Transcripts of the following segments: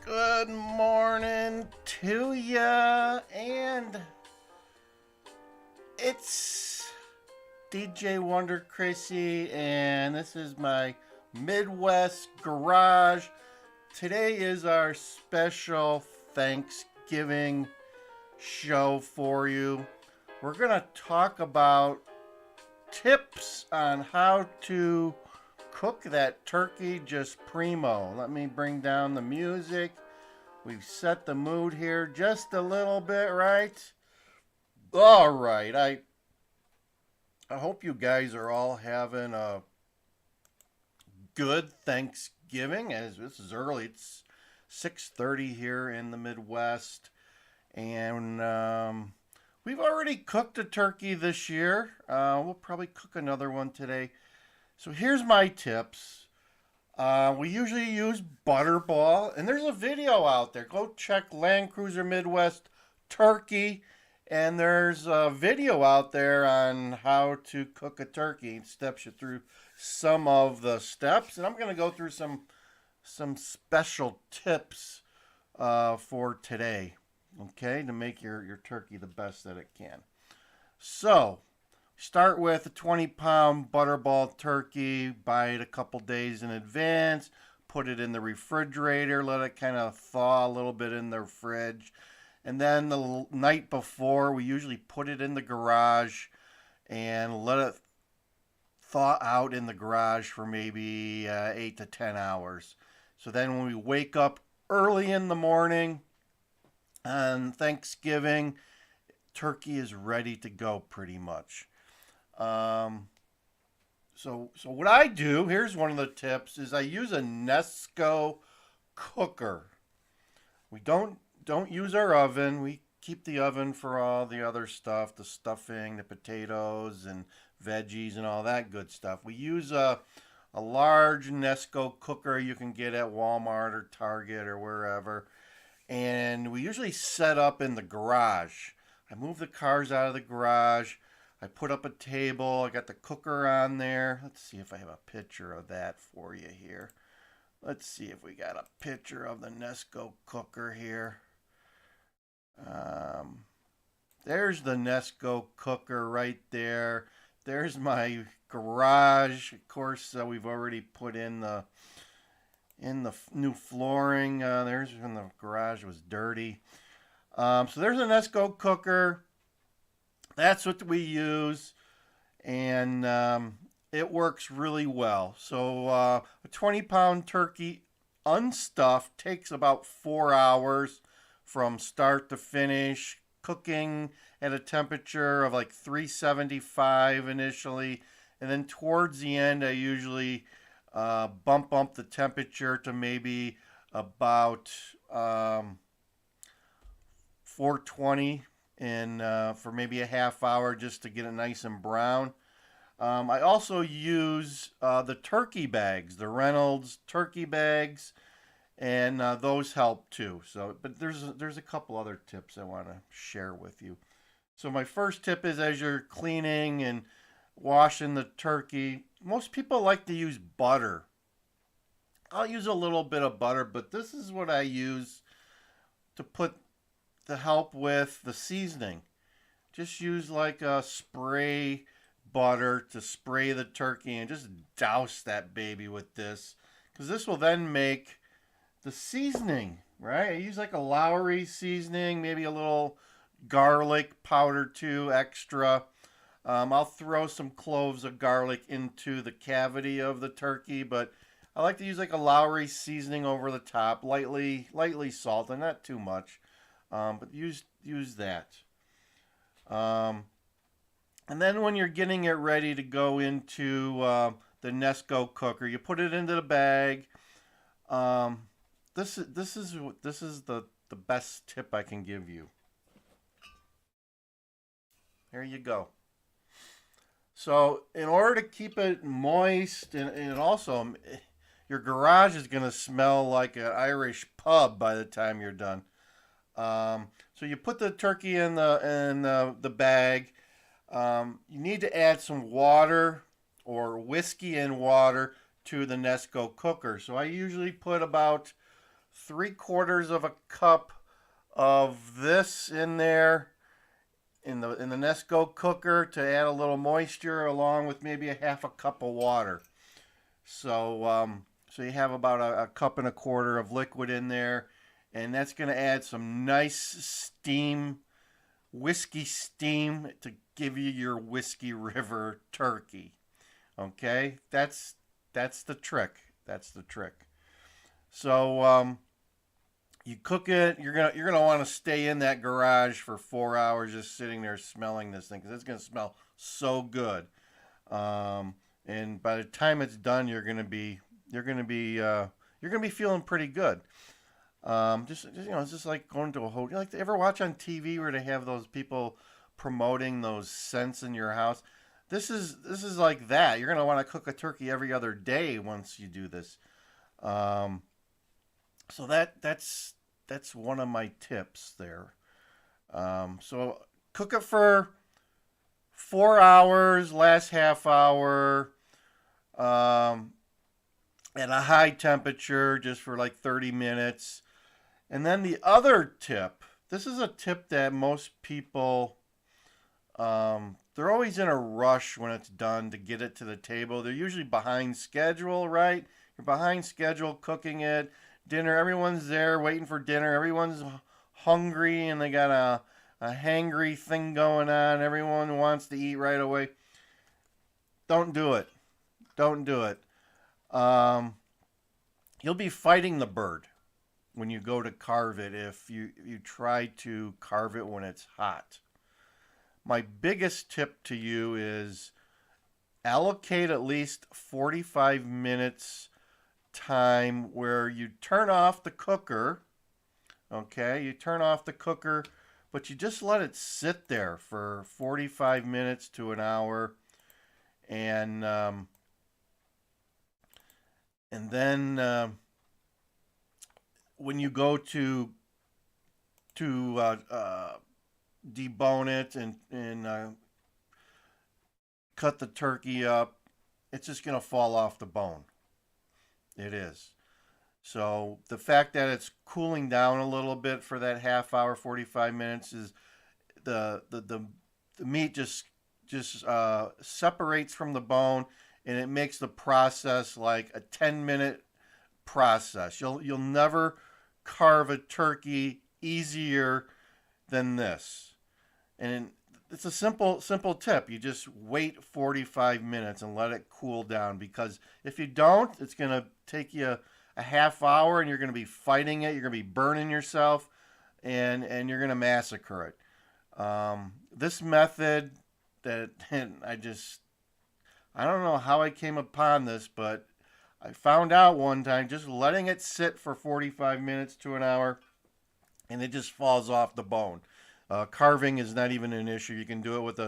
Good morning to ya, and it's DJ Wonder Chrissy, and this is my Midwest garage. Today is our special Thanksgiving show for you. We're gonna talk about tips on how to cook that turkey just primo. Let me bring down the music. We've set the mood here just a little bit, right? All right. I hope you guys are all having a good Thanksgiving. As this is early, it's 6:30 here in the Midwest, and we've already cooked a turkey this year. We'll probably cook another one today. So here's my tips. We usually use butterball, and there's a video out there. Go check Land Cruiser Midwest Turkey, and there's a video out there on how to cook a turkey. It steps you through some of the steps, and I'm going to go through some special tips for today, okay, to make your turkey the best that it can. So, start with a 20-pound butterball turkey. Buy it a couple days in advance. Put it in the refrigerator. Let it kind of thaw a little bit in the fridge. And then the night before, we usually put it in the garage and let it thaw out in the garage for maybe 8 to 10 hours. So then when we wake up early in the morning on Thanksgiving, turkey is ready to go pretty much. So what I do, here's one of the tips, is I use a Nesco cooker. We don't use our oven. We keep the oven for all the other stuff, the stuffing, the potatoes and veggies and all that good stuff. We use a large Nesco cooker you can get at Walmart or Target or wherever. And we usually set up in the garage. I move the cars out of the garage. I put up a table. I got the cooker on there. Let's see if I have a picture of that for you here. Let's see if we got a picture of the Nesco cooker here. There's the Nesco cooker right there. There's my garage. Of course, we've already put in the new flooring. There's when the garage was dirty. So there's a Nesco cooker. That's what we use, and it works really well. So a 20-pound turkey unstuffed takes about 4 hours from start to finish, cooking at a temperature of like 375 initially, and then towards the end I usually bump up the temperature to maybe about 420 and for maybe a half hour just to get it nice and brown. I also use the turkey bags, the Reynolds turkey bags, and those help too. So, but there's a couple other tips I want to share with you. So my first tip is, as you're cleaning and washing the turkey, most people like to use butter. I'll use a little bit of butter, but this is what I use to help with the seasoning. Just use like a spray butter to spray the turkey and just douse that baby with this, because this will then make the seasoning, right? I use like a Lowry seasoning, maybe a little garlic powder too, extra. I'll throw some cloves of garlic into the cavity of the turkey, but I like to use like a Lowry seasoning over the top, lightly salted, not too much. But use that. And then when you're getting it ready to go into the Nesco cooker, you put it into the bag. This is the best tip I can give you. There you go. So in order to keep it moist, and also your garage is going to smell like an Irish pub by the time you're done. So you put the turkey in the bag. You need to add some water or whiskey and water to the Nesco cooker. So I usually put about 3/4 of a cup of this in there in the Nesco cooker to add a little moisture, along with maybe a 1/2 cup of water. So you have about a 1.25 cups of liquid in there, and that's going to add some nice steam, whiskey steam, to give you your Whiskey River turkey. Okay, that's the trick. That's the trick. So you cook it. You're gonna want to stay in that garage for 4 hours, just sitting there smelling this thing, because it's gonna smell so good. And by the time it's done, you're gonna be feeling pretty good. It's just like going to a hotel. Like, ever watch on TV where they have those people promoting those scents in your house? This is like that. You're gonna want to cook a turkey every other day once you do this. So that's one of my tips there. So cook it for 4 hours. Last half hour at a high temperature, just for like 30 minutes. And then the other tip. This is a tip that most people, they're always in a rush when it's done to get it to the table. They're usually behind schedule, right? You're behind schedule cooking it. Dinner, everyone's there waiting for dinner. Everyone's hungry and they got a hangry thing going on. Everyone wants to eat right away. Don't do it. Don't do it. You'll be fighting the bird when you go to carve it if you try to carve it when it's hot. My biggest tip to you is allocate at least 45 minutes time where you turn off the cooker. Okay, you turn off the cooker, but you just let it sit there for 45 minutes to an hour, and then when you go to debone it and cut the turkey up, it's just gonna fall off the bone. It is. So the fact that it's cooling down a little bit for that half hour, 45 minutes, is the meat just separates from the bone, and it makes the process like a 10-minute process. You'll never carve a turkey easier than this. And it's a simple tip. You just wait 45 minutes and let it cool down, because if you don't, it's going to take you a half hour and you're going to be fighting it. You're going to be burning yourself, and you're going to massacre it. This method that I don't know how I came upon this, but I found out one time, just letting it sit for 45 minutes to an hour, and it just falls off the bone. Carving is not even an issue. You can do it with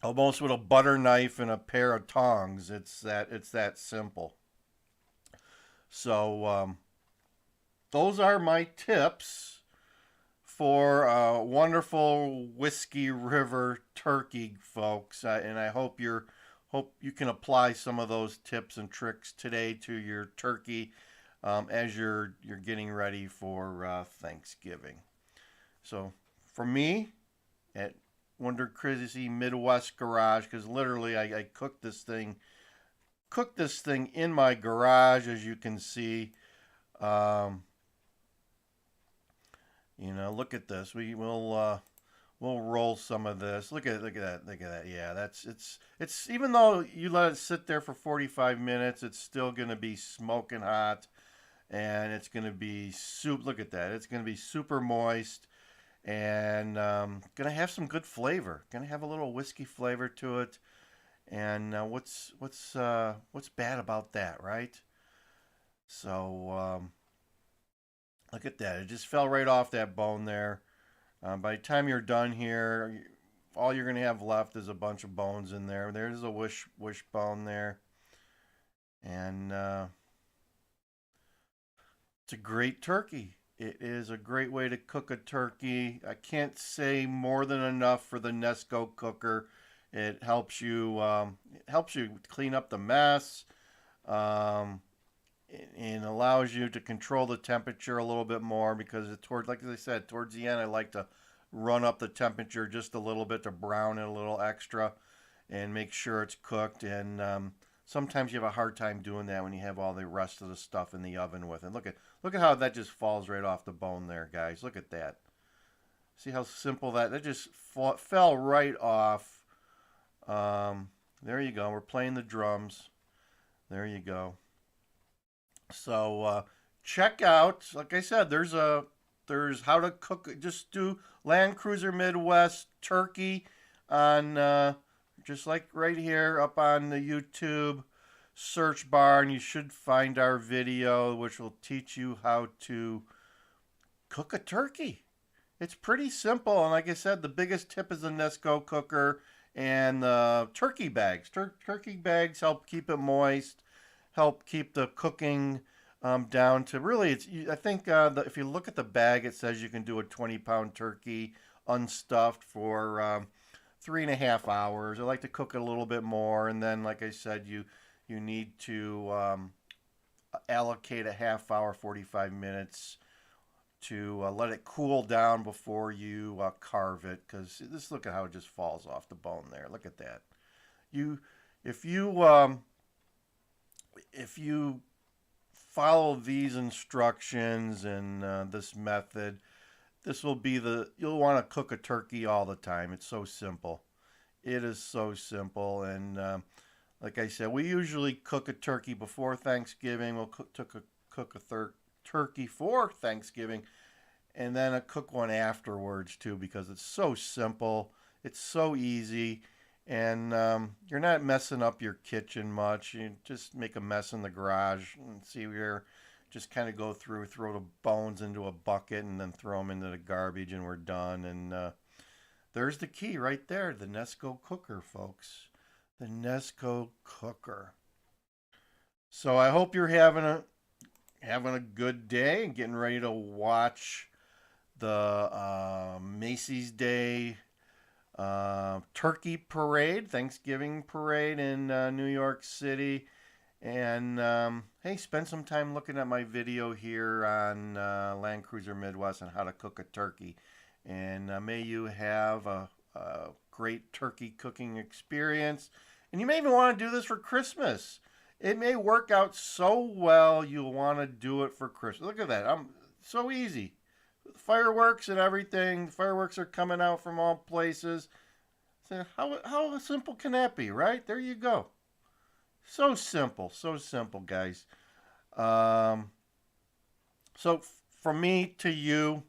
almost with a butter knife and a pair of tongs. It's that simple. So those are my tips for wonderful Whiskey River turkey, folks. And I hope you can apply some of those tips and tricks today to your turkey as you're getting ready for Thanksgiving. So for me, at Wonder Chrissy Midwest Garage, because literally I cooked this thing in my garage, as you can see. Look at this. We'll roll some of this. Look at that. Yeah, it's even though you let it sit there for 45 minutes, it's still gonna be smoking hot, and it's gonna be Look at that. It's gonna be super moist, and gonna have some good flavor. Gonna have a little whiskey flavor to it. And what's bad about that, right? So look at that. It just fell right off that bone there. By the time you're done here, all you're going to have left is a bunch of bones in there. There's a wishbone there. And it's a great turkey. It is a great way to cook a turkey. I can't say more than enough for the Nesco cooker. It helps you clean up the mess. and allows you to control the temperature a little bit more, because like I said, towards the end I like to run up the temperature just a little bit to brown it a little extra and make sure it's cooked. And sometimes you have a hard time doing that when you have all the rest of the stuff in the oven with it. Look at how that just falls right off the bone there, guys. Look at that. See how simple that just fell right off. There you go. We're playing the drums. There you go. So check out, like I said, there's how to cook. Just do Land Cruiser Midwest turkey on just like right here up on the YouTube search bar, and you should find our video which will teach you how to cook a turkey. It's pretty simple, and like I said, the biggest tip is the Nesco cooker and the turkey bags. Turkey bags help keep it moist, help keep the cooking down to really. I think if you look at the bag, it says you can do a 20-pound turkey unstuffed for 3.5 hours. I like to cook it a little bit more, and then, like I said, you need to allocate a half hour, 45 minutes to let it cool down before you carve it, because just look at how it just falls off the bone there. Look at that. If you follow these instructions and this method, you'll want to cook a turkey all the time. It's so simple. It is so simple. And like I said, we usually cook a turkey before Thanksgiving. We'll cook a turkey for Thanksgiving, and then cook one afterwards too, because it's so simple. It's so easy, and you're not messing up your kitchen much. You just make a mess in the garage and see where. Just kind of go through, throw the bones into a bucket, and then throw them into the garbage, and we're done. And there's the key right there, the Nesco cooker, folks. The Nesco cooker. So I hope you're having a good day and getting ready to watch the Macy's Day Turkey Parade, Thanksgiving Parade in New York City. And hey, spend some time looking at my video here on Land Cruiser Midwest on how to cook a turkey. And may you have a great turkey cooking experience. And you may even want to do this for Christmas. It may work out so well you'll want to do it for Christmas. Look at that. So easy. Fireworks and everything. Fireworks are coming out from all places. So how simple can that be, right? There you go. So simple, guys. So from me to you,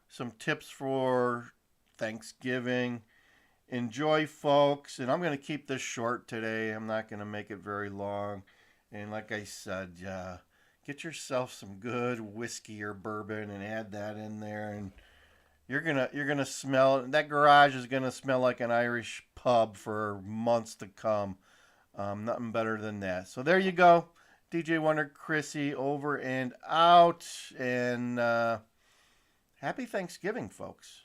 some tips for Thanksgiving. Enjoy, folks. And I'm going to keep this short today. I'm not going to make it very long. And like I said, get yourself some good whiskey or bourbon and add that in there, and you're gonna smell it. That garage is gonna smell like an Irish pub for months to come. Nothing better than that. So there you go. DJ Wonder Chrissy over and out. And happy Thanksgiving, folks.